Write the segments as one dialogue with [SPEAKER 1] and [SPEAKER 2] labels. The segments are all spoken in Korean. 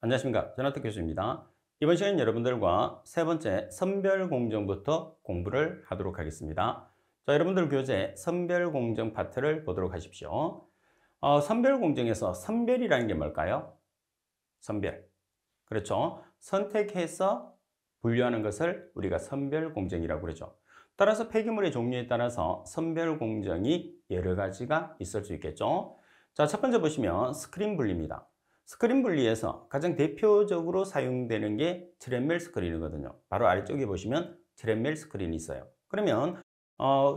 [SPEAKER 1] 안녕하십니까. 전하택 교수입니다. 이번 시간은 여러분들과 세 번째 선별공정부터 공부를 하도록 하겠습니다. 자, 여러분들 교재 선별공정 파트를 보도록 하십시오. 선별공정에서 선별이라는 게 뭘까요? 선별. 그렇죠. 선택해서 분류하는 것을 우리가 선별공정이라고 그러죠. 따라서 폐기물의 종류에 따라서 선별공정이 여러 가지가 있을 수 있겠죠. 자, 첫 번째 보시면 스크린 분리입니다. 스크린 분리에서 가장 대표적으로 사용되는 게 트랩멜 스크린이거든요. 바로 아래쪽에 보시면 트랩멜 스크린이 있어요. 그러면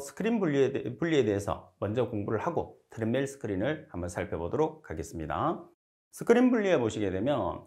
[SPEAKER 1] 스크린 분리에 대해서 먼저 공부를 하고 트랩멜 스크린을 한번 살펴보도록 하겠습니다. 스크린 분리에 보시게 되면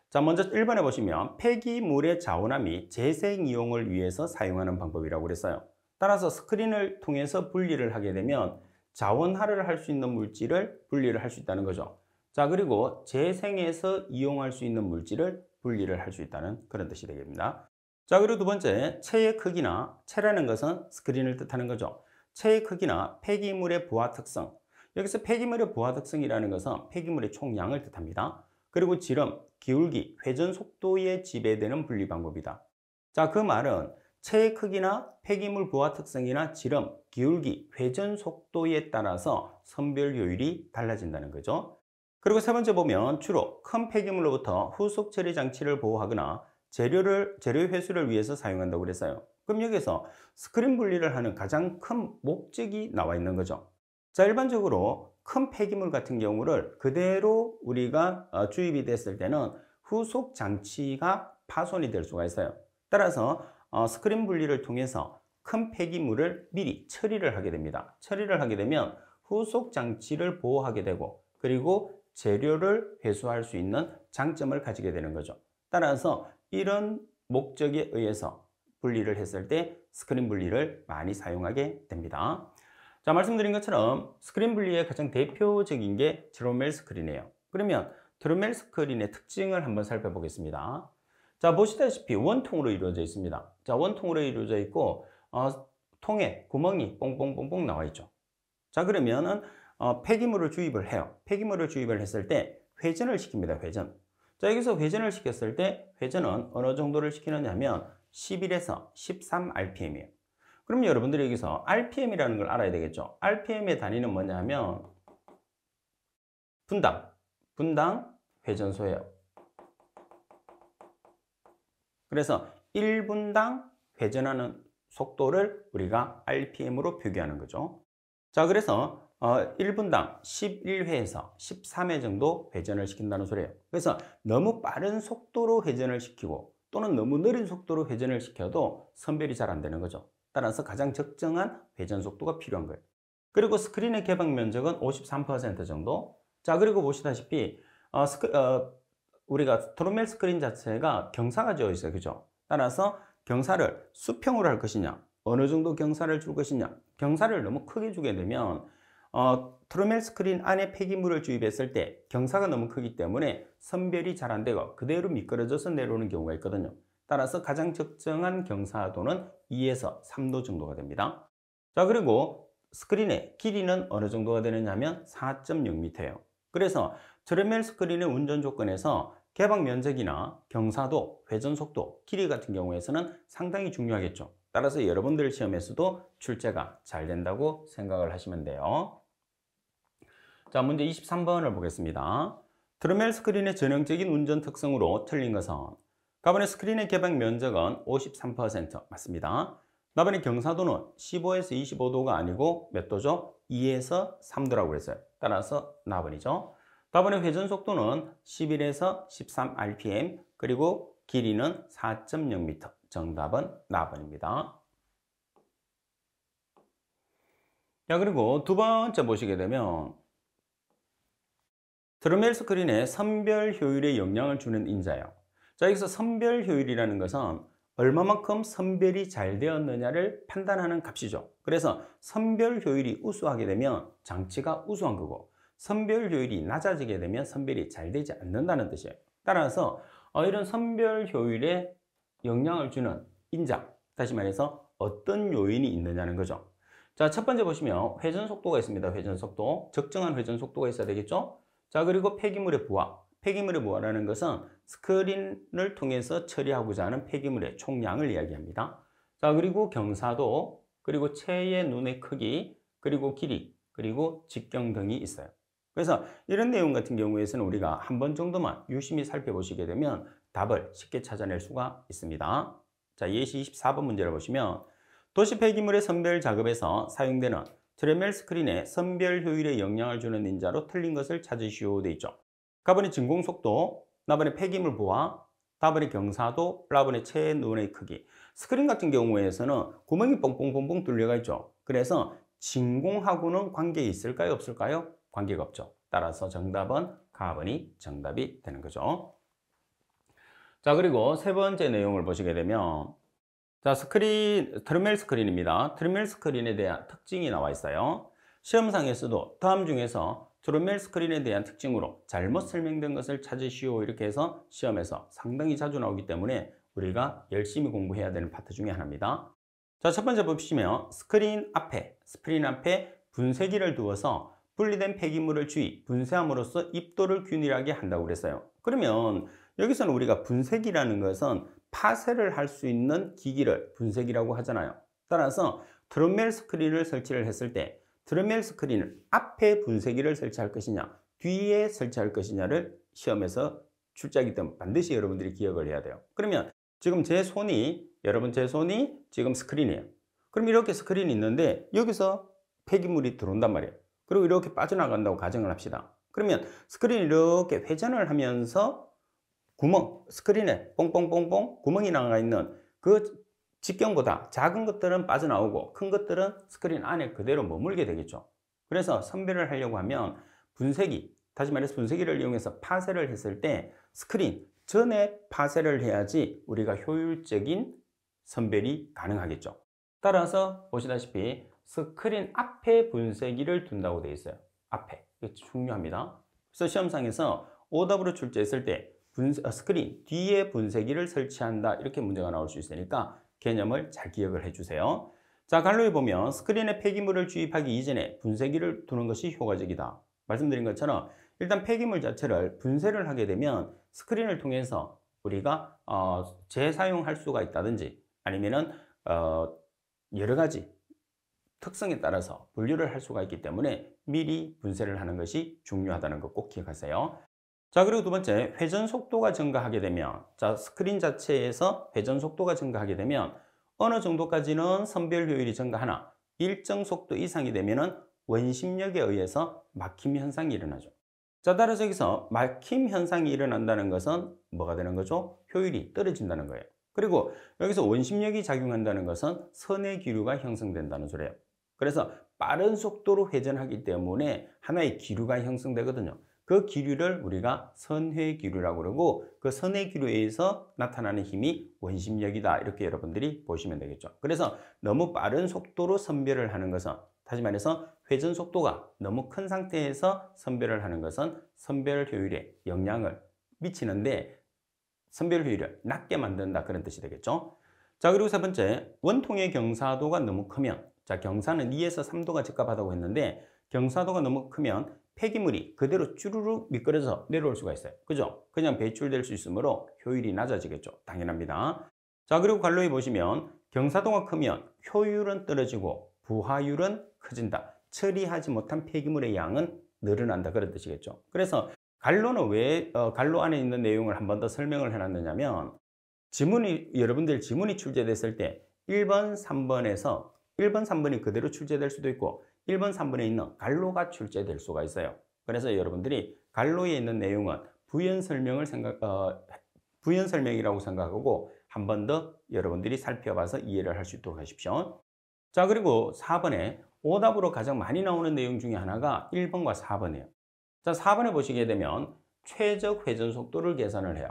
[SPEAKER 1] 자, 먼저 1번에 보시면 폐기물의 자원화 및 재생 이용을 위해서 사용하는 방법이라고 그랬어요. 따라서 스크린을 통해서 분리를 하게 되면 자원화를 할 수 있는 물질을 분리를 할 수 있다는 거죠. 자, 그리고 재생해서 이용할 수 있는 물질을 분리를 할 수 있다는 그런 뜻이 되겠습니다. 자, 그리고 두 번째, 체의 크기나 체라는 것은 스크린을 뜻하는 거죠. 체의 크기나 폐기물의 부하 특성. 여기서 폐기물의 부하 특성이라는 것은 폐기물의 총량을 뜻합니다. 그리고 지름, 기울기, 회전 속도에 지배되는 분리 방법이다. 자, 그 말은 체의 크기나 폐기물 부하 특성이나 지름, 기울기, 회전 속도에 따라서 선별 효율이 달라진다는 거죠. 그리고 세 번째 보면 주로 큰 폐기물로부터 후속 처리 장치를 보호하거나 재료 회수를 위해서 사용한다고 그랬어요. 그럼 여기서 스크린 분리를 하는 가장 큰 목적이 나와 있는 거죠. 자, 일반적으로 큰 폐기물 같은 경우를 그대로 우리가 주입이 됐을 때는 후속 장치가 파손이 될 수가 있어요. 따라서 스크린 분리를 통해서 큰 폐기물을 미리 처리를 하게 됩니다. 처리를 하게 되면 후속 장치를 보호하게 되고 그리고 재료를 회수할 수 있는 장점을 가지게 되는 거죠. 따라서 이런 목적에 의해서 분리를 했을 때 스크린 분리를 많이 사용하게 됩니다. 자, 말씀드린 것처럼 스크린 분리의 가장 대표적인 게 트로멜 스크린이에요. 그러면 트로멜 스크린의 특징을 한번 살펴보겠습니다. 자, 보시다시피 원통으로 이루어져 있습니다. 자, 원통으로 이루어져 있고 통에 구멍이 뽕뽕뽕뽕 나와 있죠. 자, 그러면은 폐기물을 주입을 해요. 폐기물을 주입을 했을 때 회전을 시킵니다. 회전. 자, 여기서 회전을 시켰을 때 회전은 어느 정도를 시키느냐 하면 11에서 13rpm이에요. 그럼 여러분들이 여기서 rpm이라는 걸 알아야 되겠죠. rpm의 단위는 뭐냐 하면 분당 회전소예요. 그래서 1분당 회전하는 속도를 우리가 rpm으로 표기하는 거죠. 자, 그래서 1분당 11회에서 13회 정도 회전을 시킨다는 소리예요. 그래서 너무 빠른 속도로 회전을 시키고 또는 너무 느린 속도로 회전을 시켜도 선별이 잘 안 되는 거죠. 따라서 가장 적정한 회전 속도가 필요한 거예요. 그리고 스크린의 개방 면적은 53% 정도. 자, 그리고 보시다시피 우리가 트로멜 스크린 자체가 경사가 지어 있어요. 그죠? 따라서 경사를 수평으로 할 것이냐, 어느 정도 경사를 줄 것이냐. 경사를 너무 크게 주게 되면 트로멜 스크린 안에 폐기물을 주입했을 때 경사가 너무 크기 때문에 선별이 잘 안 되고 그대로 미끄러져서 내려오는 경우가 있거든요. 따라서 가장 적정한 경사도는 2에서 3도 정도가 됩니다. 자, 그리고 스크린의 길이는 어느 정도가 되느냐 하면 4.0m예요. 그래서 트로멜 스크린의 운전 조건에서 개방 면적이나 경사도, 회전 속도, 길이 같은 경우에서는 상당히 중요하겠죠. 따라서 여러분들 시험에서도 출제가 잘 된다고 생각을 하시면 돼요. 자, 문제 23번을 보겠습니다. 트로멜 스크린의 전형적인 운전 특성으로 틀린 것은 가번의 스크린의 개방 면적은 53% 맞습니다. 나번의 경사도는 15에서 25도가 아니고 몇 도죠? 2에서 3도라고 그랬어요. 따라서 나번이죠. 나번의 회전 속도는 11에서 13rpm 그리고 길이는 4.0m. 정답은 나번입니다. 자, 그리고 두 번째 보시게 되면 트로멜 스크린의 선별 효율에 영향을 주는 인자예요. 자, 여기서 선별 효율이라는 것은 얼마만큼 선별이 잘 되었느냐를 판단하는 값이죠. 그래서 선별 효율이 우수하게 되면 장치가 우수한 거고 선별 효율이 낮아지게 되면 선별이 잘 되지 않는다는 뜻이에요. 따라서 이런 선별 효율에 영향을 주는 인자, 다시 말해서 어떤 요인이 있느냐는 거죠. 자, 첫 번째 보시면 회전 속도가 있습니다. 회전 속도. 적정한 회전 속도가 있어야 되겠죠? 자, 그리고 폐기물의 부하. 폐기물을 뭐라는 것은 스크린을 통해서 처리하고자 하는 폐기물의 총량을 이야기합니다. 자, 그리고 경사도, 그리고 체의 눈의 크기, 그리고 길이, 그리고 직경 등이 있어요. 그래서 이런 내용 같은 경우에서는 우리가 한 번 정도만 유심히 살펴보시게 되면 답을 쉽게 찾아낼 수가 있습니다. 자, 예시 24번 문제를 보시면 도시 폐기물의 선별 작업에서 사용되는 트레멜 스크린의 선별 효율에 영향을 주는 인자로 틀린 것을 찾으시오 돼 있죠. 가번의 진공 속도, 나번의 폐기물 부하, 다번의 경사도, 라번의 체의 눈의 크기. 스크린 같은 경우에서는 구멍이 뻥뻥뻥뻥 뚫려가 있죠. 그래서 진공하고는 관계 있을까요? 없을까요? 관계가 없죠. 따라서 정답은 가번이 정답이 되는 거죠. 자, 그리고 세 번째 내용을 보시게 되면 자, 트르멜 스크린입니다. 트르멜 스크린에 대한 특징이 나와 있어요. 시험상에서도 다음 중에서 트르멜 스크린에 대한 특징으로 잘못 설명된 것을 찾으시오 이렇게 해서 시험에서 상당히 자주 나오기 때문에 우리가 열심히 공부해야 되는 파트 중에 하나입니다. 자, 첫 번째 보시면 스크린 앞에 분쇄기를 두어서 분리된 폐기물을 분쇄함으로써 입도를 균일하게 한다고 그랬어요. 그러면 여기서는 우리가 분쇄기라는 것은 파쇄를 할 수 있는 기기를 분쇄기라고 하잖아요. 따라서 트루멜 스크린을 설치를 했을 때 트루멜 스크린을 앞에 분쇄기를 설치할 것이냐 뒤에 설치할 것이냐를 시험에서 출제하기 때문에 반드시 여러분들이 기억을 해야 돼요. 그러면 지금 제 손이 지금 스크린이에요. 그럼 이렇게 스크린이 있는데 여기서 폐기물이 들어온단 말이에요. 그리고 이렇게 빠져나간다고 가정을 합시다. 그러면 스크린이 이렇게 회전을 하면서 스크린에 뽕뽕뽕뽕 구멍이 나가 있는 그 직경보다 작은 것들은 빠져나오고 큰 것들은 스크린 안에 그대로 머물게 되겠죠. 그래서 선별을 하려고 하면 다시 말해서 분쇄기를 이용해서 파쇄를 했을 때 스크린 전에 파쇄를 해야지 우리가 효율적인 선별이 가능하겠죠. 따라서 보시다시피 스크린 앞에 분쇄기를 둔다고 되어 있어요. 앞에. 이거 중요합니다. 그래서 시험상에서 오답으로 출제했을 때 스크린 뒤에 분쇄기를 설치한다 이렇게 문제가 나올 수 있으니까 개념을 잘 기억을 해주세요. 자, 갈로에 보면 스크린에 폐기물을 주입하기 이전에 분쇄기를 두는 것이 효과적이다. 말씀드린 것처럼 일단 폐기물 자체를 분쇄를 하게 되면 스크린을 통해서 우리가 재사용할 수가 있다든지 아니면은 여러 가지 특성에 따라서 분류를 할 수가 있기 때문에 미리 분쇄를 하는 것이 중요하다는 거 꼭 기억하세요. 자, 그리고 두 번째, 회전 속도가 증가하게 되면, 자, 스크린 자체에서 회전 속도가 증가하게 되면 어느 정도까지는 선별 효율이 증가하나 일정 속도 이상이 되면은 원심력에 의해서 막힘 현상이 일어나죠. 자, 따라서 여기서 막힘 현상이 일어난다는 것은 뭐가 되는 거죠? 효율이 떨어진다는 거예요. 그리고 여기서 원심력이 작용한다는 것은 선의 기류가 형성된다는 소리예요. 그래서 빠른 속도로 회전하기 때문에 하나의 기류가 형성되거든요. 그 기류를 우리가 선회 기류라고 그러고 그 선회 기류에 의해서 나타나는 힘이 원심력이다. 이렇게 여러분들이 보시면 되겠죠. 그래서 너무 빠른 속도로 선별을 하는 것은 다시 말해서 회전 속도가 너무 큰 상태에서 선별을 하는 것은 선별 효율에 영향을 미치는데 선별 효율을 낮게 만든다 그런 뜻이 되겠죠. 자, 그리고 세 번째, 원통의 경사도가 너무 크면 자, 경사는 2에서 3도가 적합하다고 했는데 경사도가 너무 크면 폐기물이 그대로 쭈루룩 미끄러져 내려올 수가 있어요. 그죠? 그냥 배출될 수 있으므로 효율이 낮아지겠죠. 당연합니다. 자, 그리고 관로에 보시면 경사도가 크면 효율은 떨어지고 부하율은 커진다. 처리하지 못한 폐기물의 양은 늘어난다. 그런 뜻이겠죠. 그래서 관로는 왜 관로 안에 있는 내용을 한 번 더 설명을 해놨느냐면 여러분들 지문이 출제됐을 때 1번, 3번에서 1번, 3번이 그대로 출제될 수도 있고 1번, 3번에 있는 관로가 출제될 수가 있어요. 그래서 여러분들이 관로에 있는 내용은 부연 설명이라고 생각하고 한 번 더 여러분들이 살펴봐서 이해를 할 수 있도록 하십시오. 자, 그리고 4번에 오답으로 가장 많이 나오는 내용 중에 하나가 1번과 4번이에요. 자, 4번에 보시게 되면 최적 회전 속도를 계산을 해요.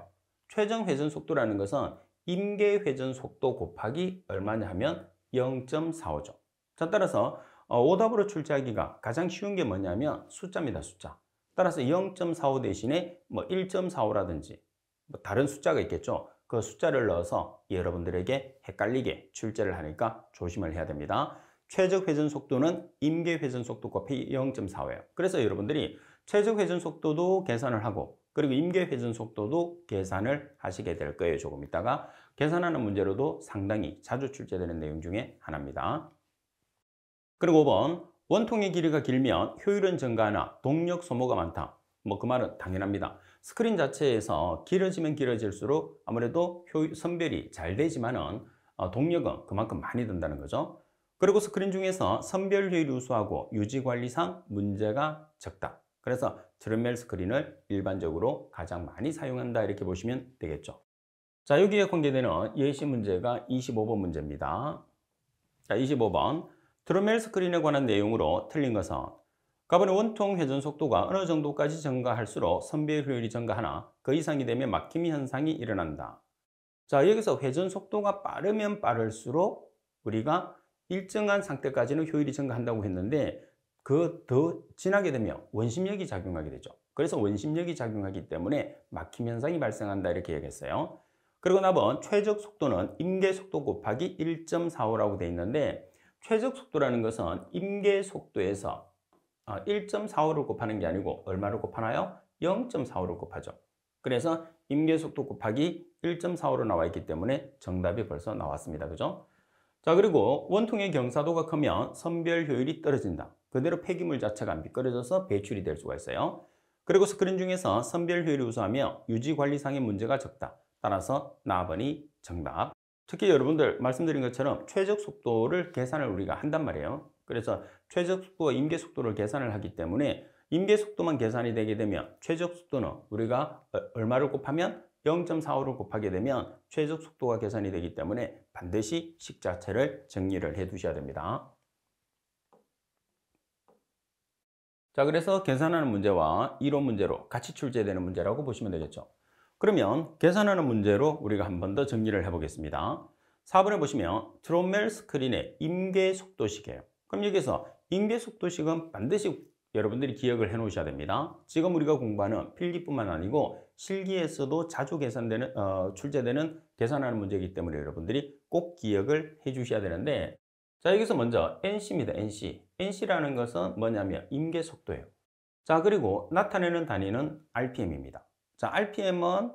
[SPEAKER 1] 최적 회전 속도라는 것은 임계 회전 속도 곱하기 얼마냐 하면 0.45죠. 자, 따라서 오답으로 출제하기가 가장 쉬운 게 뭐냐면 숫자입니다. 숫자. 따라서 0.45 대신에 뭐 1.45라든지 뭐 다른 숫자가 있겠죠. 그 숫자를 넣어서 여러분들에게 헷갈리게 출제를 하니까 조심을 해야 됩니다. 최적 회전 속도는 임계 회전 속도 곱하기 0.45예요. 그래서 여러분들이 최적 회전 속도도 계산을 하고 그리고 임계 회전 속도도 계산을 하시게 될 거예요. 조금 있다가 계산하는 문제로도 상당히 자주 출제되는 내용 중에 하나입니다. 그리고 5번, 원통의 길이가 길면 효율은 증가하나 동력 소모가 많다. 뭐 그 말은 당연합니다. 스크린 자체에서 길어지면 길어질수록 아무래도 선별이 잘 되지만은 동력은 그만큼 많이 든다는 거죠. 그리고 스크린 중에서 선별 효율이 우수하고 유지 관리상 문제가 적다. 그래서 트랜멜 스크린을 일반적으로 가장 많이 사용한다 이렇게 보시면 되겠죠. 자, 여기에 관계되는 예시 문제가 25번 문제입니다. 자, 25번. 트랜멜 스크린에 관한 내용으로 틀린 것은 가번의 원통 회전 속도가 어느 정도까지 증가할수록 선별 효율이 증가하나 그 이상이 되면 막힘 현상이 일어난다. 자, 여기서 회전 속도가 빠르면 빠를수록 우리가 일정한 상태까지는 효율이 증가한다고 했는데 그 더 지나게 되면 원심력이 작용하게 되죠. 그래서 원심력이 작용하기 때문에 막힘 현상이 발생한다 이렇게 얘기했어요. 그리고 나번 최적 속도는 임계 속도 곱하기 1.45라고 되어 있는데 최적 속도라는 것은 임계 속도에서 1.45를 곱하는 게 아니고 얼마를 곱하나요? 0.45를 곱하죠. 그래서 임계 속도 곱하기 1.45로 나와 있기 때문에 정답이 벌써 나왔습니다. 그죠? 자, 그리고 원통의 경사도가 크면 선별 효율이 떨어진다. 그대로 폐기물 자체가 미끄러져서 배출이 될 수가 있어요. 그리고 스크린 중에서 선별 효율이 우수하며 유지 관리상의 문제가 적다. 따라서 나번이 정답. 특히 여러분들 말씀드린 것처럼 최적 속도를 계산을 우리가 한단 말이에요. 그래서 최적 속도와 임계 속도를 계산을 하기 때문에 임계 속도만 계산이 되게 되면 최적 속도는 우리가 얼마를 곱하면 0.45를 곱하게 되면 최적 속도가 계산이 되기 때문에 반드시 식 자체를 정리를 해 두셔야 됩니다. 자, 그래서 계산하는 문제와 이론 문제로 같이 출제되는 문제라고 보시면 되겠죠. 그러면 계산하는 문제로 우리가 한 번 더 정리를 해보겠습니다. 4번에 보시면 트랜멜 스크린의 임계 속도식이에요. 그럼 여기서 임계 속도식은 반드시 여러분들이 기억을 해 놓으셔야 됩니다. 지금 우리가 공부하는 필기뿐만 아니고 실기에서도 자주 출제되는 계산하는 문제이기 때문에 여러분들이 꼭 기억을 해 주셔야 되는데, 자, 여기서 먼저 NC입니다. NC. NC라는 것은 뭐냐면 임계 속도예요. 자, 그리고 나타내는 단위는 RPM입니다. 자, RPM은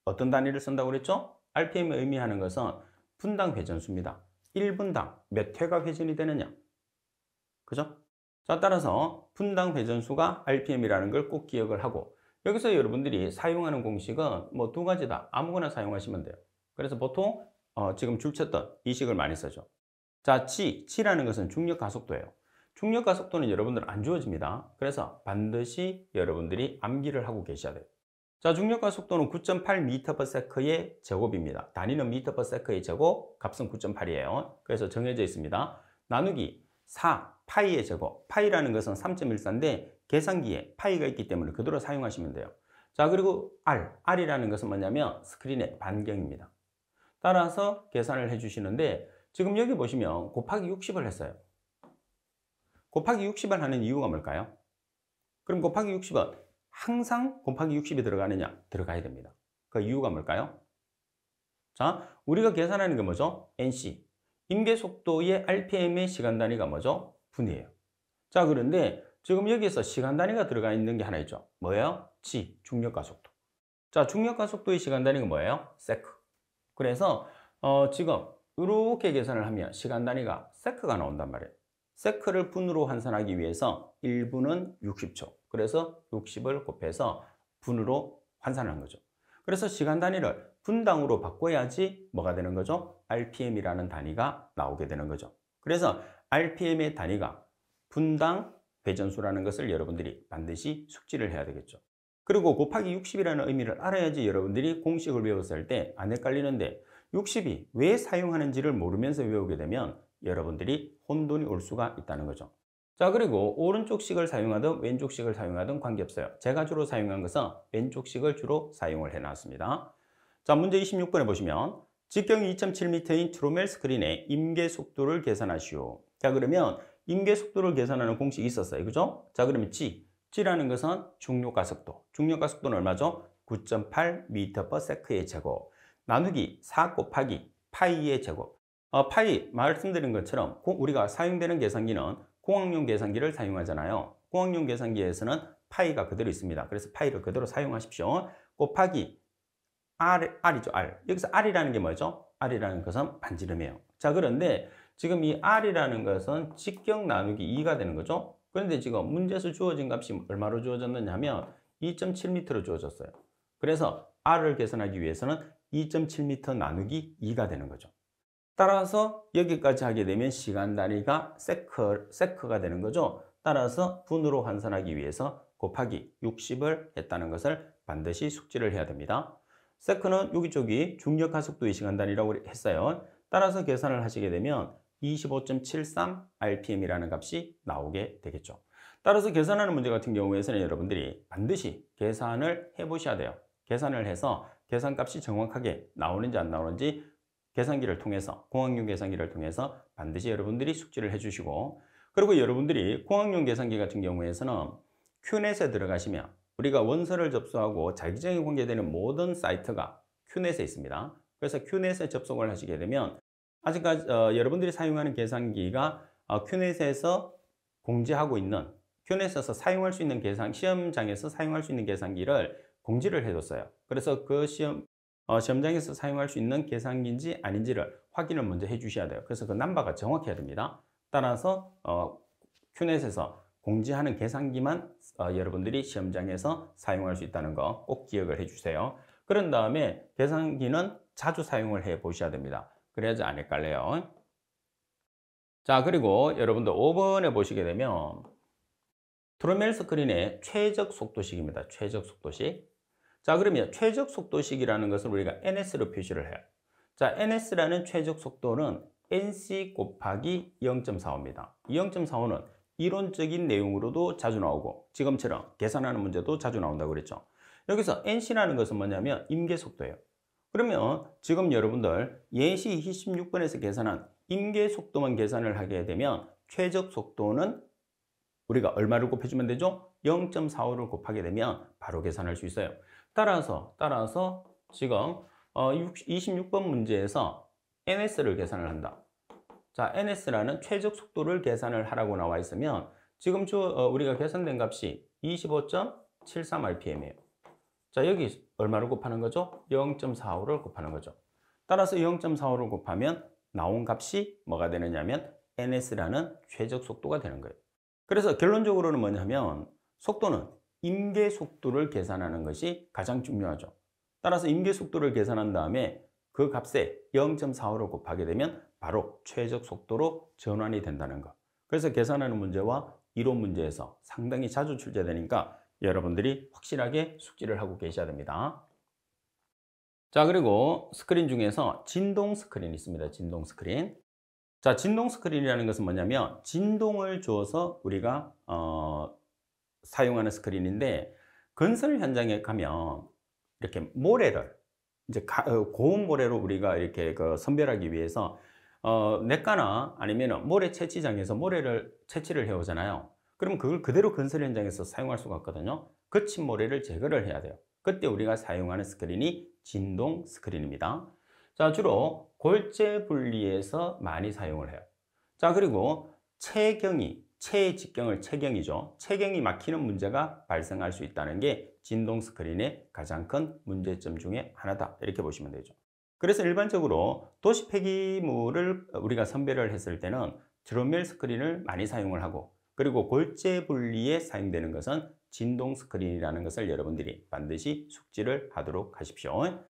[SPEAKER 1] 어떤 단위를 쓴다고 그랬죠? RPM이 의미하는 것은 분당 회전수입니다. 1분당 몇 회가 회전이 되느냐. 그죠? 자, 따라서 분당 회전수가 RPM이라는 걸 꼭 기억을 하고, 여기서 여러분들이 사용하는 공식은 뭐 두 가지다. 아무거나 사용하시면 돼요. 그래서 보통 지금 줄쳤던 이 식을 많이 쓰죠. 자, G라는 것은 중력 가속도예요. 중력 가속도는 여러분들 안 주어집니다. 그래서 반드시 여러분들이 암기를 하고 계셔야 돼요. 자, 중력 가속도는 9.8m/s의 제곱입니다. 단위는 m/s의 제곱, 값은 9.8이에요. 그래서 정해져 있습니다. 나누기 4, 파이의 제곱. 파이라는 것은 3.14인데 계산기에 파이가 있기 때문에 그대로 사용하시면 돼요. 자, 그리고 R이라는 것은 뭐냐면 스크린의 반경입니다. 따라서 계산을 해주시는데 지금 여기 보시면 곱하기 60을 했어요. 곱하기 60을 하는 이유가 뭘까요? 그럼 곱하기 60은 항상 곱하기 60이 들어가느냐? 들어가야 됩니다. 그 이유가 뭘까요? 자, 우리가 계산하는 게 뭐죠? NC. 임계 속도의 RPM의 시간 단위가 뭐죠? 분이에요. 자, 그런데 지금 여기에서 시간 단위가 들어가 있는 게 하나 있죠. 뭐예요? G, 중력 가속도. 자, 중력 가속도의 시간 단위가 뭐예요? 세크. 그래서 지금 이렇게 계산을 하면 시간 단위가 세크가 나온단 말이에요. 세크를 분으로 환산하기 위해서 1분은 60초. 그래서 60을 곱해서 분으로 환산하는 거죠. 그래서 시간 단위를 분당으로 바꿔야지 뭐가 되는 거죠? RPM이라는 단위가 나오게 되는 거죠. 그래서 RPM의 단위가 분당 회전수라는 것을 여러분들이 반드시 숙지를 해야 되겠죠. 그리고 곱하기 60이라는 의미를 알아야지 여러분들이 공식을 외웠을 때 안 헷갈리는데 60이 왜 사용하는지를 모르면서 외우게 되면 여러분들이 혼돈이 올 수가 있다는 거죠. 자, 그리고 오른쪽 식을 사용하든 왼쪽 식을 사용하든 관계없어요. 제가 주로 사용한 것은 왼쪽 식을 주로 사용을 해놨습니다. 자, 문제 26번에 보시면 직경이 2.7m인 트랜멜 스크린의 임계 속도를 계산하시오. 자, 그러면 임계 속도를 계산하는 공식이 있었어요. 그죠? 자, 그러면 G라는 것은 중력 가속도. 중력 가속도는 얼마죠? 9.8m/s의 제곱. 나누기 4 곱하기 파이의 제곱. 파이 말씀드린 것처럼 우리가 사용되는 계산기는 공학용 계산기를 사용하잖아요. 공학용 계산기에서는 파이가 그대로 있습니다. 그래서 파이를 그대로 사용하십시오. 곱하기 R이죠, R. 여기서 R이라는 게 뭐죠? R이라는 것은 반지름이에요. 자, 그런데 지금 이 R이라는 것은 직경 나누기 2가 되는 거죠. 그런데 지금 문제에서 주어진 값이 얼마로 주어졌느냐 하면 2.7m로 주어졌어요. 그래서 R을 계산하기 위해서는 2.7m 나누기 2가 되는 거죠. 따라서 여기까지 하게 되면 시간 단위가 세크가 되는 거죠. 따라서 분으로 환산하기 위해서 곱하기 60을 했다는 것을 반드시 숙지를 해야 됩니다. 세크는 여기저기 중력 가속도의 시간 단위라고 했어요. 따라서 계산을 하시게 되면 25.73 rpm이라는 값이 나오게 되겠죠. 따라서 계산하는 문제 같은 경우에는 여러분들이 반드시 계산을 해보셔야 돼요. 계산을 해서 계산값이 정확하게 나오는지 안 나오는지 계산기를 통해서, 공학용 계산기를 통해서 반드시 여러분들이 숙지를 해주시고, 그리고 여러분들이 공학용 계산기 같은 경우에는 큐넷에 들어가시면 우리가 원서를 접수하고 자기장이 공개되는 모든 사이트가 큐넷에 있습니다. 그래서 큐넷에 접속을 하시게 되면 아직까지 여러분들이 사용하는 계산기가 큐넷에서 공지하고 있는, 큐넷에서 사용할 수 있는 시험장에서 사용할 수 있는 계산기를 공지를 해뒀어요. 그래서 그 시험장에서 사용할 수 있는 계산기인지 아닌지를 확인을 먼저 해주셔야 돼요. 그래서 그 넘버가 정확해야 됩니다. 따라서 큐넷에서 공지하는 계산기만 여러분들이 시험장에서 사용할 수 있다는 거 꼭 기억을 해주세요. 그런 다음에 계산기는 자주 사용을 해 보셔야 됩니다. 그래야지 안 헷갈려요. 자, 그리고 여러분들 5번에 보시게 되면 트루멜 스크린의 최적 속도식입니다. 최적 속도식. 자, 그러면 최적 속도식이라는 것을 우리가 NS로 표시를 해요. 자, NS라는 최적 속도는 NC 곱하기 0.45입니다. 이 0.45는 이론적인 내용으로도 자주 나오고 지금처럼 계산하는 문제도 자주 나온다고 그랬죠. 여기서 NC라는 것은 뭐냐면 임계 속도예요. 그러면 지금 여러분들 예시 26번에서 계산한 임계 속도만 계산을 하게 되면 최적 속도는 우리가 얼마를 곱해주면 되죠? 0.45를 곱하게 되면 바로 계산할 수 있어요. 따라서 지금 26번 문제에서 NS를 계산을 한다. 자, NS라는 최적 속도를 계산을 하라고 나와 있으면 지금 우리가 계산된 값이 25.73 rpm이에요. 자, 여기 얼마를 곱하는 거죠? 0.45를 곱하는 거죠. 따라서 0.45를 곱하면 나온 값이 뭐가 되느냐면 NS라는 최적 속도가 되는 거예요. 그래서 결론적으로는 뭐냐면 속도는 임계 속도를 계산하는 것이 가장 중요하죠. 따라서 임계 속도를 계산한 다음에 그 값에 0.45를 곱하게 되면 바로 최적 속도로 전환이 된다는 것. 그래서 계산하는 문제와 이론 문제에서 상당히 자주 출제되니까 여러분들이 확실하게 숙지를 하고 계셔야 됩니다. 자, 그리고 스크린 중에서 진동 스크린이 있습니다. 진동 스크린. 자, 진동 스크린이라는 것은 뭐냐면 진동을 주어서 우리가 사용하는 스크린인데 건설 현장에 가면 이렇게 모래를 이제 고온 모래로 우리가 이렇게 선별하기 위해서 냇가나 아니면 모래 채취장에서 모래를 채취를 해오잖아요. 그럼 그걸 그대로 건설 현장에서 사용할 수가 없거든요. 거친 모래를 제거를 해야 돼요. 그때 우리가 사용하는 스크린이 진동 스크린입니다. 자, 주로 골재 분리에서 많이 사용을 해요. 자, 그리고 체의 직경을 체경이죠. 체경이 막히는 문제가 발생할 수 있다는 게 진동 스크린의 가장 큰 문제점 중에 하나다. 이렇게 보시면 되죠. 그래서 일반적으로 도시 폐기물을 우리가 선별을 했을 때는 드럼멜 스크린을 많이 사용을 하고, 그리고 골재 분리에 사용되는 것은 진동 스크린이라는 것을 여러분들이 반드시 숙지를 하도록 하십시오.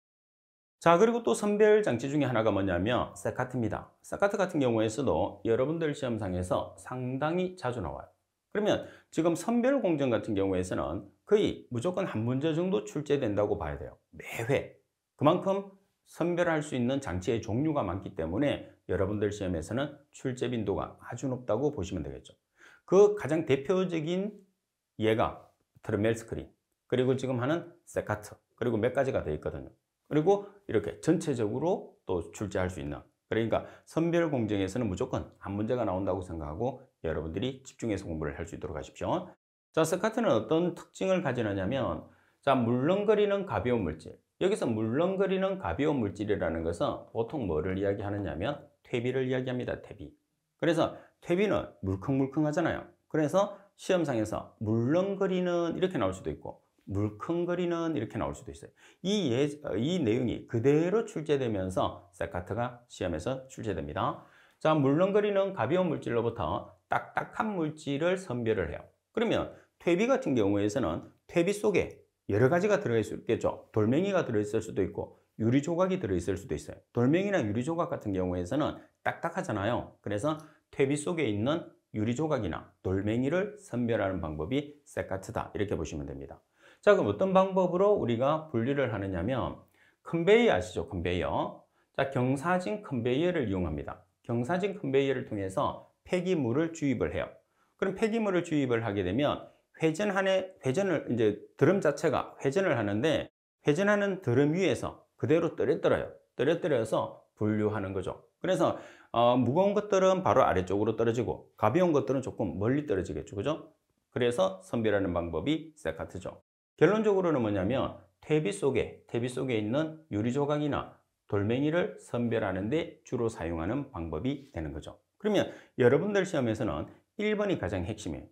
[SPEAKER 1] 자, 그리고 또 선별 장치 중에 하나가 뭐냐면 세카트입니다. 세카트 같은 경우에서도 여러분들 시험상에서 상당히 자주 나와요. 그러면 지금 선별 공정 같은 경우에서는 거의 무조건 한 문제 정도 출제된다고 봐야 돼요. 매회. 그만큼 선별할 수 있는 장치의 종류가 많기 때문에 여러분들 시험에서는 출제 빈도가 아주 높다고 보시면 되겠죠. 그 가장 대표적인 예가 드럼멜 스크린, 그리고 지금 하는 세카트, 그리고 몇 가지가 되어 있거든요. 그리고 이렇게 전체적으로 또 출제할 수 있는, 그러니까 선별 공정에서는 무조건 한 문제가 나온다고 생각하고 여러분들이 집중해서 공부를 할 수 있도록 하십시오. 자, 세카트는 어떤 특징을 가지느냐면, 자, 물렁거리는 가벼운 물질. 여기서 물렁거리는 가벼운 물질이라는 것은 보통 뭐를 이야기하느냐면 퇴비를 이야기합니다. 퇴비. 그래서 퇴비는 물컹물컹하잖아요. 그래서 시험상에서 물렁거리는 이렇게 나올 수도 있고 물컹거리는 이렇게 나올 수도 있어요. 이 내용이 그대로 출제되면서 세카트가 시험에서 출제됩니다. 자, 물렁거리는 가벼운 물질로부터 딱딱한 물질을 선별을 해요. 그러면 퇴비 같은 경우에서는 퇴비 속에 여러 가지가 들어있을 수 있겠죠. 돌멩이가 들어있을 수도 있고 유리 조각이 들어있을 수도 있어요. 돌멩이나 유리 조각 같은 경우에서는 딱딱하잖아요. 그래서 퇴비 속에 있는 유리 조각이나 돌멩이를 선별하는 방법이 세카트다. 이렇게 보시면 됩니다. 자, 그럼 어떤 방법으로 우리가 분류를 하느냐면 컨베이어 아시죠? 컨베이어. 자, 경사진 컨베이어를 이용합니다. 경사진 컨베이어를 통해서 폐기물을 주입을 해요. 그럼 폐기물을 주입을 하게 되면 회전을 이제 드럼 자체가 회전을 하는데 회전하는 드럼 위에서 그대로 떨어뜨려서 분류하는 거죠. 그래서 무거운 것들은 바로 아래쪽으로 떨어지고 가벼운 것들은 조금 멀리 떨어지겠죠. 그죠? 그래서 선별하는 방법이 세카트죠. 결론적으로는 뭐냐면 퇴비 속에 있는 유리 조각이나 돌멩이를 선별하는 데 주로 사용하는 방법이 되는 거죠. 그러면 여러분들 시험에서는 1번이 가장 핵심이에요.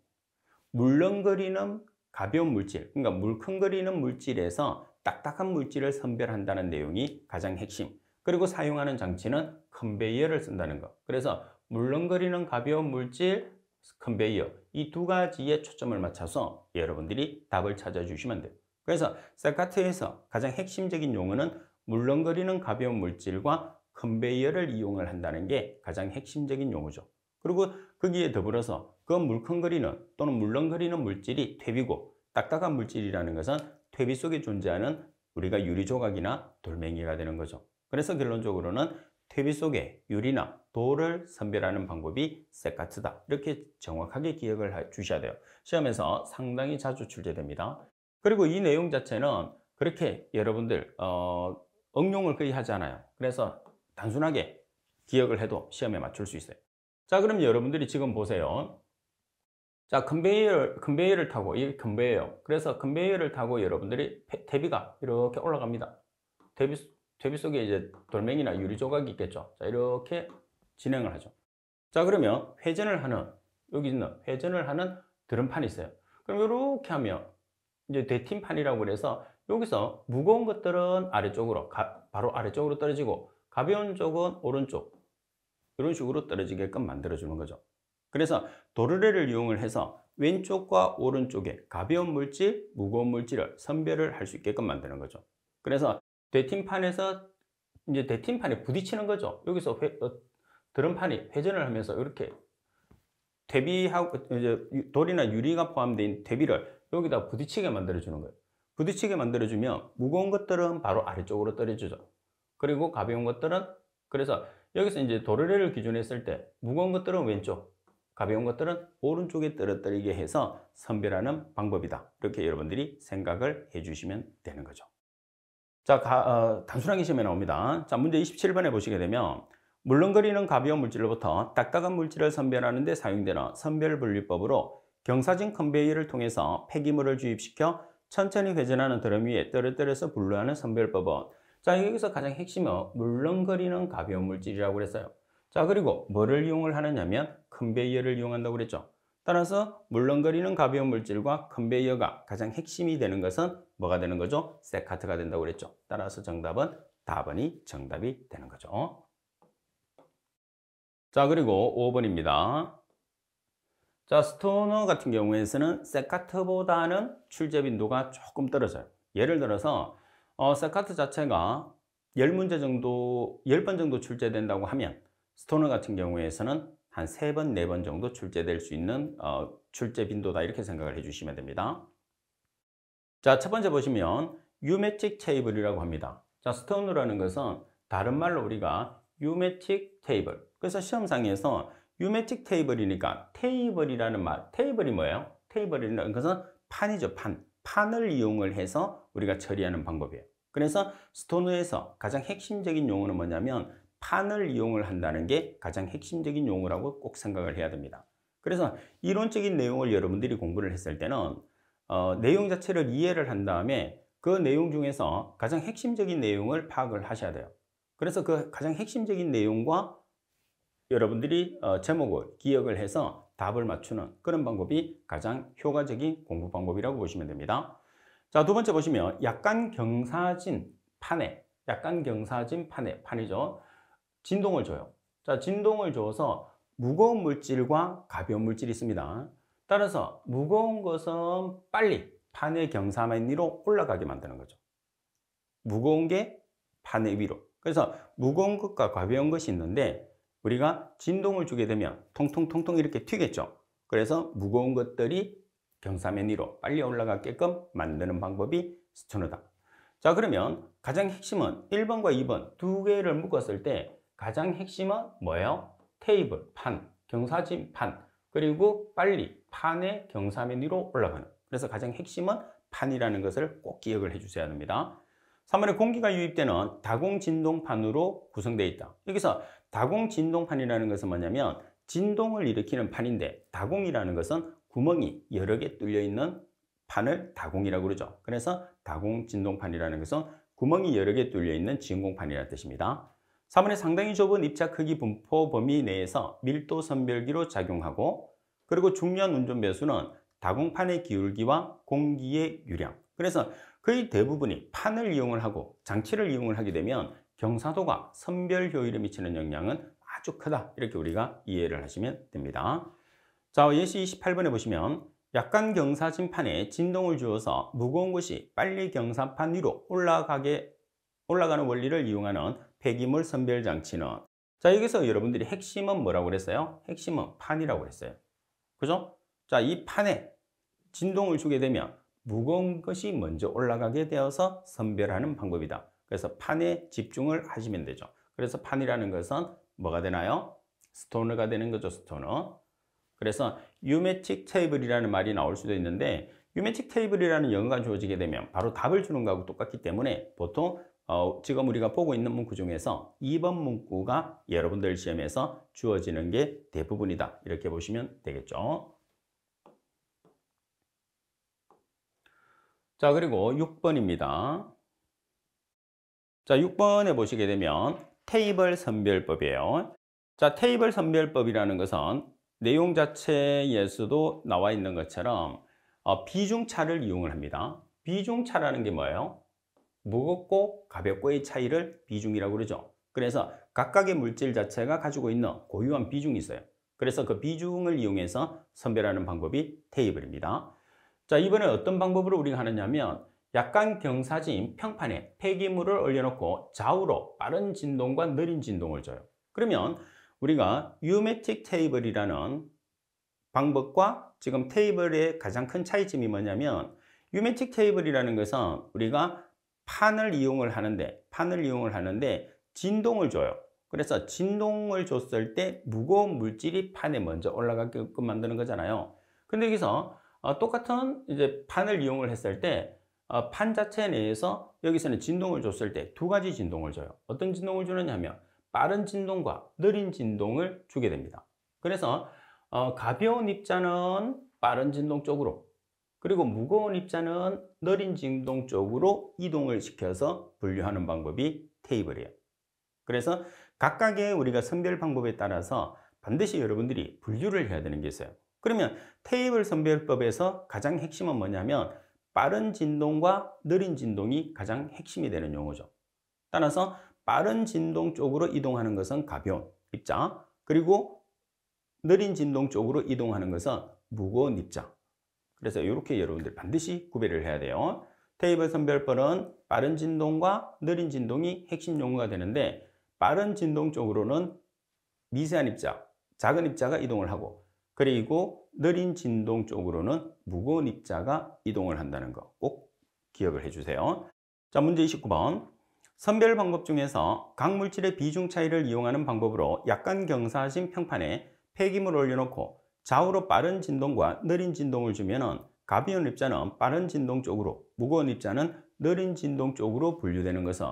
[SPEAKER 1] 물렁거리는 가벼운 물질, 그러니까 물컹거리는 물질에서 딱딱한 물질을 선별한다는 내용이 가장 핵심. 그리고 사용하는 장치는 컨베이어를 쓴다는 것. 그래서 물렁거리는 가벼운 물질, 컨베이어 이 두 가지에 초점을 맞춰서 여러분들이 답을 찾아주시면 돼요. 그래서 세카트에서 가장 핵심적인 용어는 물렁거리는 가벼운 물질과 컨베이어를 이용을 한다는 게 가장 핵심적인 용어죠. 그리고 거기에 더불어서 그 물컹거리는 또는 물렁거리는 물질이 퇴비고 딱딱한 물질이라는 것은 퇴비 속에 존재하는 우리가 유리 조각이나 돌멩이가 되는 거죠. 그래서 결론적으로는 퇴비 속에 유리나 돌을 선별하는 방법이 세카트다. 이렇게 정확하게 기억을 주셔야 돼요. 시험에서 상당히 자주 출제됩니다. 그리고 이 내용 자체는 그렇게 여러분들 응용을 거의 하지 않아요. 그래서 단순하게 기억을 해도 시험에 맞출 수 있어요. 자, 그럼 여러분들이 지금 보세요. 자, 컨베이어를 타고, 이 컨베이어. 그래서 컨베이어를 타고 여러분들이 퇴비가 이렇게 올라갑니다. 퇴비 속에 이제 돌멩이나 유리 조각이 있겠죠. 자, 이렇게 진행을 하죠. 자, 그러면 여기 있는 회전을 하는 드럼판이 있어요. 그럼 이렇게 하면 이제 대팀판이라고 그래서 여기서 무거운 것들은 아래쪽으로, 바로 아래쪽으로 떨어지고 가벼운 쪽은 오른쪽, 이런 식으로 떨어지게끔 만들어주는 거죠. 그래서 도르래를 이용을 해서 왼쪽과 오른쪽에 가벼운 물질, 무거운 물질을 선별을 할 수 있게끔 만드는 거죠. 그래서 대팀판에서 이제 대팀판에 부딪히는 거죠. 여기서 드럼판이 회전을 하면서 이렇게 퇴비하고 이제 돌이나 유리가 포함된 퇴비를 여기다 부딪히게 만들어주는 거예요. 부딪히게 만들어주면 무거운 것들은 바로 아래쪽으로 떨어지죠. 그리고 가벼운 것들은 그래서 여기서 이제 도르래를 기준으로 했을 때 무거운 것들은 왼쪽, 가벼운 것들은 오른쪽에 떨어뜨리게 해서 선별하는 방법이다. 이렇게 여러분들이 생각을 해주시면 되는 거죠. 자, 단순하게 시험에 나옵니다. 자, 문제 27번에 보시게 되면 물렁거리는 가벼운 물질로부터 딱딱한 물질을 선별하는 데 사용되는 선별분류법으로 경사진 컨베이어를 통해서 폐기물을 주입시켜 천천히 회전하는 드럼 위에 떨어뜨려서 분류하는 선별법은 자, 여기서 가장 핵심은 물렁거리는 가벼운 물질이라고 그랬어요. 자, 그리고 뭐를 이용을 하느냐면 컨베이어를 이용한다고 그랬죠. 따라서 물렁거리는 가벼운 물질과 컨베이어가 가장 핵심이 되는 것은 뭐가 되는 거죠? 세카트가 된다고 그랬죠. 따라서 정답은 답번이 정답이 되는 거죠. 자, 그리고 5번입니다. 자, 스토너 같은 경우에는 세카트보다는 출제 빈도가 조금 떨어져요. 예를 들어서 세카트 자체가 10문제 정도, 10번 정도 출제된다고 하면 스토너 같은 경우에는 한 3번, 4번 정도 출제될 수 있는 출제 빈도다 이렇게 생각을 해주시면 됩니다. 자, 첫 번째 보시면 유매틱 테이블이라고 합니다. 자, 스토너라는 것은 다른 말로 우리가 유매틱 테이블. 그래서 시험상에서 유매틱 테이블이니까 테이블이라는 말, 테이블이 뭐예요? 테이블이라는 것은 판이죠, 판. 판을 이용을 해서 우리가 처리하는 방법이에요. 그래서 스토너에서 가장 핵심적인 용어는 뭐냐면 판을 이용을 한다는 게 가장 핵심적인 용어라고 꼭 생각을 해야 됩니다. 그래서 이론적인 내용을 여러분들이 공부를 했을 때는 내용 자체를 이해를 한 다음에 그 내용 중에서 가장 핵심적인 내용을 파악을 하셔야 돼요. 그래서 그 가장 핵심적인 내용과 여러분들이 제목을 기억을 해서 답을 맞추는 그런 방법이 가장 효과적인 공부 방법이라고 보시면 됩니다. 자, 두 번째 보시면 약간 경사진 판에, 약간 경사진 판이죠. 진동을 줘요. 자, 진동을 줘서 무거운 물질과 가벼운 물질이 있습니다. 따라서 무거운 것은 빨리 판의 경사면 위로 올라가게 만드는 거죠. 무거운 게 판의 위로. 그래서 무거운 것과 가벼운 것이 있는데 우리가 진동을 주게 되면 통통통통 이렇게 튀겠죠. 그래서 무거운 것들이 경사면 위로 빨리 올라가게끔 만드는 방법이 스토너다. 자, 그러면 가장 핵심은 1번과 2번 두 개를 묶었을 때 가장 핵심은 뭐예요? 테이블, 판, 경사진 판, 그리고 빨리 판의 경사면 위로 올라가는. 그래서 가장 핵심은 판이라는 것을 꼭 기억을 해 주셔야 됩니다. 3번에 공기가 유입되는 다공진동판으로 구성되어 있다. 여기서 다공진동판이라는 것은 뭐냐면 진동을 일으키는 판인데 다공이라는 것은 구멍이 여러 개 뚫려 있는 판을 다공이라고 그러죠. 그래서 다공진동판이라는 것은 구멍이 여러 개 뚫려 있는 진공판이라는 뜻입니다. 3번에 상당히 좁은 입자 크기 분포 범위 내에서 밀도 선별기로 작용하고, 그리고 중요한 운전 배수는 다공판의 기울기와 공기의 유량. 그래서 거의 대부분이 판을 이용을 하고 장치를 이용을 하게 되면 경사도가 선별 효율에 미치는 영향은 아주 크다. 이렇게 우리가 이해를 하시면 됩니다. 자, 예시 28번에 보시면 약간 경사진 판에 진동을 주어서 무거운 것이 빨리 경사판 위로 올라가는 원리를 이용하는 폐기물 선별 장치는, 자, 여기서 여러분들이 핵심은 뭐라고 그랬어요? 핵심은 판이라고 그랬어요. 그죠? 자, 이 판에 진동을 주게 되면 무거운 것이 먼저 올라가게 되어서 선별하는 방법이다. 그래서 판에 집중을 하시면 되죠. 그래서 판이라는 것은 뭐가 되나요? 스토너가 되는 거죠, 스토너. 그래서 유매틱 테이블이라는 말이 나올 수도 있는데, 유매틱 테이블이라는 영어가 주어지게 되면 바로 답을 주는 거하고 똑같기 때문에 보통 지금 우리가 보고 있는 문구 중에서 2번 문구가 여러분들 시험에서 주어지는 게 대부분이다. 이렇게 보시면 되겠죠. 자, 그리고 6번입니다. 자, 6번에 보시게 되면 테이블 선별법이에요. 자, 테이블 선별법이라는 것은 내용 자체에서도 나와 있는 것처럼 비중차를 이용을 합니다. 비중차라는 게 뭐예요? 무겁고 가볍고의 차이를 비중이라고 그러죠. 그래서 각각의 물질 자체가 가지고 있는 고유한 비중이 있어요. 그래서 그 비중을 이용해서 선별하는 방법이 테이블입니다. 자, 이번에 어떤 방법으로 우리가 하느냐면 약간 경사진 평판에 폐기물을 올려놓고 좌우로 빠른 진동과 느린 진동을 줘요. 그러면 우리가 유매틱 테이블이라는 방법과 지금 테이블의 가장 큰 차이점이 뭐냐면, 유매틱 테이블이라는 것은 우리가 판을 이용을 하는데 진동을 줘요. 그래서 진동을 줬을 때 무거운 물질이 판에 먼저 올라가게끔 만드는 거잖아요. 근데 여기서 똑같은 이제 판을 이용을 했을 때 판 자체 내에서 여기서는 진동을 줬을 때 두 가지 진동을 줘요. 어떤 진동을 주느냐 하면 빠른 진동과 느린 진동을 주게 됩니다. 그래서 가벼운 입자는 빠른 진동 쪽으로, 그리고 무거운 입자는 느린 진동 쪽으로 이동을 시켜서 분류하는 방법이 테이블이에요. 그래서 각각의 우리가 선별 방법에 따라서 반드시 여러분들이 분류를 해야 되는 게 있어요. 그러면 테이블 선별법에서 가장 핵심은 뭐냐면 빠른 진동과 느린 진동이 가장 핵심이 되는 용어죠. 따라서 빠른 진동 쪽으로 이동하는 것은 가벼운 입자, 그리고 느린 진동 쪽으로 이동하는 것은 무거운 입자. 그래서 이렇게 여러분들 반드시 구별을 해야 돼요. 테이블 선별법은 빠른 진동과 느린 진동이 핵심 용어가 되는데, 빠른 진동 쪽으로는 미세한 입자, 작은 입자가 이동을 하고, 그리고 느린 진동 쪽으로는 무거운 입자가 이동을 한다는 거 꼭 기억을 해주세요. 자, 문제 29번. 선별 방법 중에서 각 물질의 비중 차이를 이용하는 방법으로 약간 경사진 평판에 폐기물을 올려놓고 좌우로 빠른 진동과 느린 진동을 주면은 가벼운 입자는 빠른 진동 쪽으로, 무거운 입자는 느린 진동 쪽으로 분류되는 것은,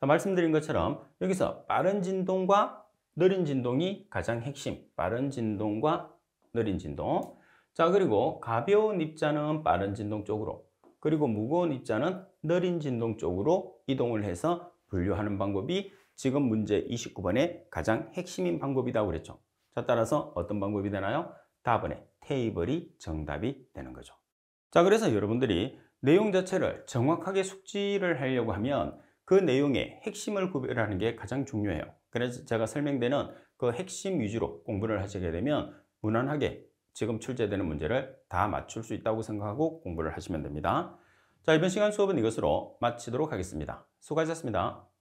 [SPEAKER 1] 자, 말씀드린 것처럼 여기서 빠른 진동과 느린 진동이 가장 핵심, 빠른 진동과 느린 진동. 자, 그리고 가벼운 입자는 빠른 진동 쪽으로, 그리고 무거운 입자는 느린 진동 쪽으로 이동을 해서 분류하는 방법이 지금 문제 29번의 가장 핵심인 방법이라고 그랬죠. 자, 따라서 어떤 방법이 되나요? 답번의 테이블이 정답이 되는 거죠. 자, 그래서 여러분들이 내용 자체를 정확하게 숙지를 하려고 하면 그 내용의 핵심을 구별하는 게 가장 중요해요. 그래서 제가 설명되는 그 핵심 위주로 공부를 하시게 되면 무난하게 지금 출제되는 문제를 다 맞출 수 있다고 생각하고 공부를 하시면 됩니다. 자, 이번 시간 수업은 이것으로 마치도록 하겠습니다. 수고하셨습니다.